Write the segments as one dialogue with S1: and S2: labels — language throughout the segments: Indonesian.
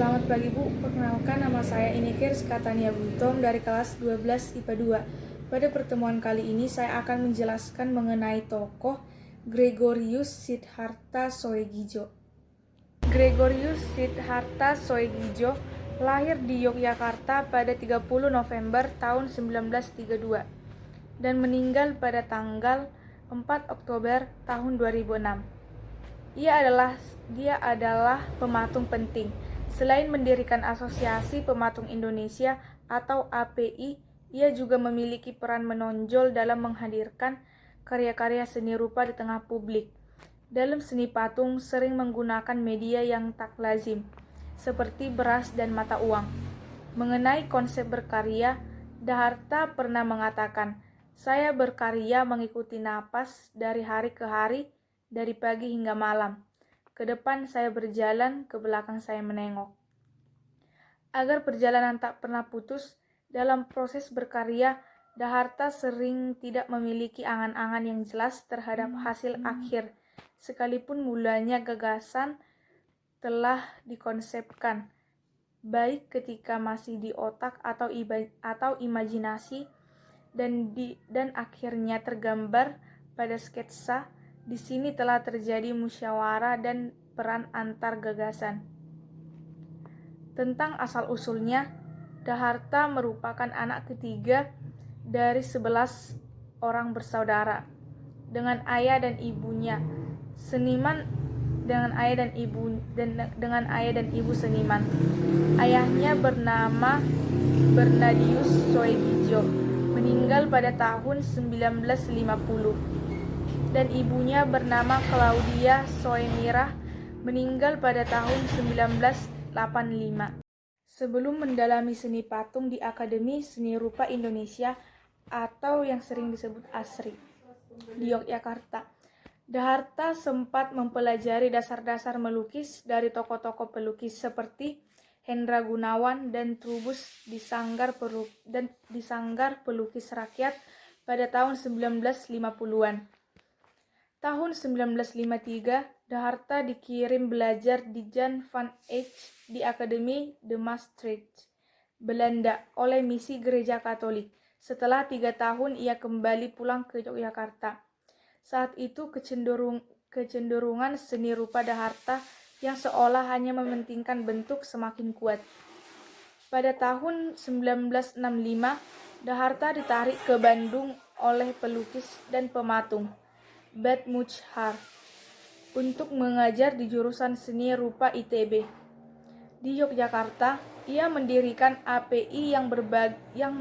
S1: Selamat pagi Bu, perkenalkan nama saya Inikir Skatania Buntom dari kelas 12 IPA 2. Pada pertemuan kali ini saya akan menjelaskan mengenai tokoh Gregorius Siddhartha Soegijo. Gregorius Siddhartha Soegijo lahir di Yogyakarta pada 30 November tahun 1932 dan meninggal pada tanggal 4 Oktober tahun 2006. Dia adalah pematung penting. Selain mendirikan Asosiasi Pematung Indonesia atau API, ia juga memiliki peran menonjol dalam menghadirkan karya-karya seni rupa di tengah publik. Dalam seni patung sering menggunakan media yang tak lazim, seperti beras dan mata uang. Mengenai konsep berkarya, Daharta pernah mengatakan, "Saya berkarya mengikuti napas dari hari ke hari, dari pagi hingga malam. Ke depan saya berjalan, ke belakang saya menengok." Agar perjalanan tak pernah putus, dalam proses berkarya, Daharta sering tidak memiliki angan-angan yang jelas terhadap hasil akhir, sekalipun mulanya gagasan telah dikonsepkan, baik ketika masih di otak atau imajinasi, dan akhirnya tergambar pada sketsa. Di sini telah terjadi musyawarah dan peran antar gagasan. Tentang asal-usulnya, Daharta merupakan anak ketiga dari 11 orang bersaudara, dengan ayah dan ibunya seniman. Dengan ayah dan ibu seniman. Ayahnya bernama Bernadius Soegijo, meninggal pada tahun 1950. Dan ibunya bernama Claudia Soemirah, meninggal pada tahun 1985. Sebelum mendalami seni patung di Akademi Seni Rupa Indonesia atau yang sering disebut ASRI di Yogyakarta, Daharta sempat mempelajari dasar-dasar melukis dari tokoh-tokoh pelukis seperti Hendra Gunawan dan Trubus di Sanggar Pelukis Rakyat pada tahun 1950-an. Tahun 1953, Daharta dikirim belajar di Jan van Eyck di Akademi de Maastricht, Belanda oleh misi Gereja Katolik. Setelah 3 tahun ia kembali pulang ke Yogyakarta. Saat itu kecenderungan seni rupa Daharta yang seolah hanya mementingkan bentuk semakin kuat. Pada tahun 1965, Daharta ditarik ke Bandung oleh pelukis dan pematung Bad Mutchar untuk mengajar di jurusan seni rupa ITB. Di Yogyakarta, ia mendirikan API yang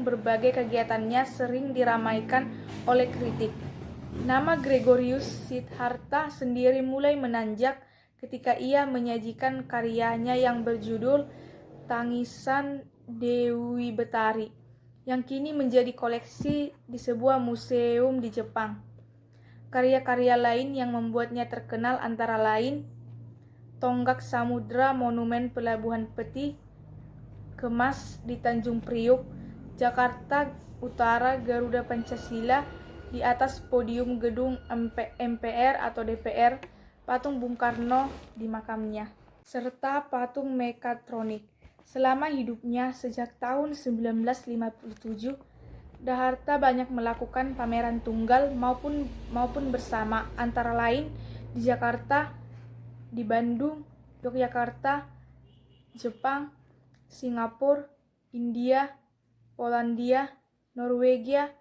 S1: berbagai kegiatannya sering diramaikan oleh kritik. Nama Gregorius Siddhartha sendiri mulai menanjak ketika ia menyajikan karyanya yang berjudul Tangisan Dewi Betari, yang kini menjadi koleksi di sebuah museum di Jepang. Karya-karya lain yang membuatnya terkenal antara lain Tonggak Samudra Monumen Pelabuhan Peti Kemas di Tanjung Priuk, Jakarta Utara Garuda Pancasila di atas podium gedung MPR atau DPR, patung Bung Karno di makamnya, serta patung Mekatronik. Selama hidupnya sejak tahun 1957, Daharta banyak melakukan pameran tunggal maupun bersama, antara lain di Jakarta, di Bandung, Yogyakarta, Jepang, Singapura, India, Polandia, Norwegia,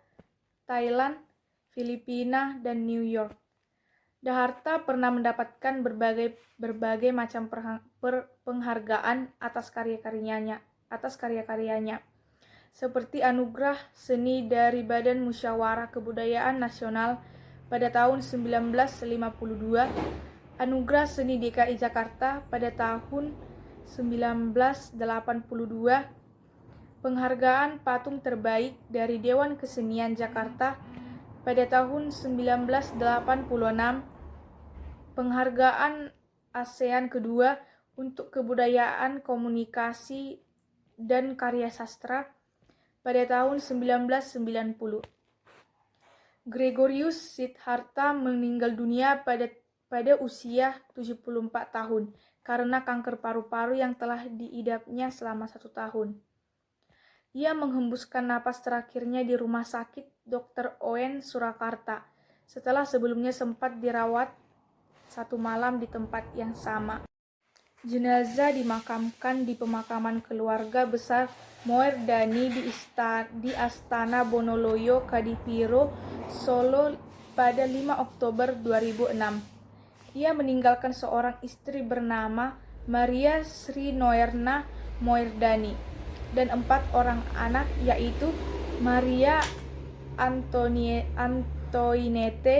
S1: Thailand, Filipina, dan New York. Daharta pernah mendapatkan berbagai macam penghargaan atas karya-karyanya, seperti Anugerah Seni dari Badan Musyawarah Kebudayaan Nasional pada tahun 1952, Anugerah Seni DKI Jakarta pada tahun 1982, Penghargaan Patung Terbaik dari Dewan Kesenian Jakarta pada tahun 1986, Penghargaan ASEAN kedua untuk Kebudayaan, Komunikasi, dan Karya Sastra pada tahun 1990. Gregorius Siddhartha meninggal dunia pada usia 74 tahun karena kanker paru-paru yang telah diidapnya selama 1 tahun. Ia menghembuskan napas terakhirnya di Rumah Sakit Dr. Owen Surakarta, setelah sebelumnya sempat dirawat 1 malam di tempat yang sama. Jenazah dimakamkan di pemakaman keluarga besar Moerdani di Astana Bonoloyo, Kadipiro, Solo pada 5 Oktober 2006. Ia meninggalkan seorang istri bernama Maria Sri Noerna Moerdani dan 4 orang anak, yaitu Maria Antoinette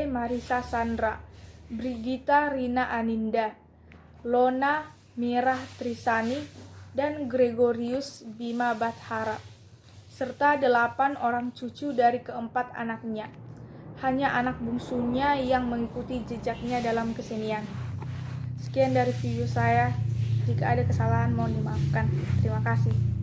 S1: Marisa Sandra, Brigita Rina Aninda, Lona Mirah Trisani, dan Gregorius Bima Bathara, serta 8 orang cucu dari keempat anaknya. Hanya anak bungsunya yang mengikuti jejaknya dalam kesenian. Sekian dari video saya. Jika ada kesalahan mohon dimaafkan. Terima kasih.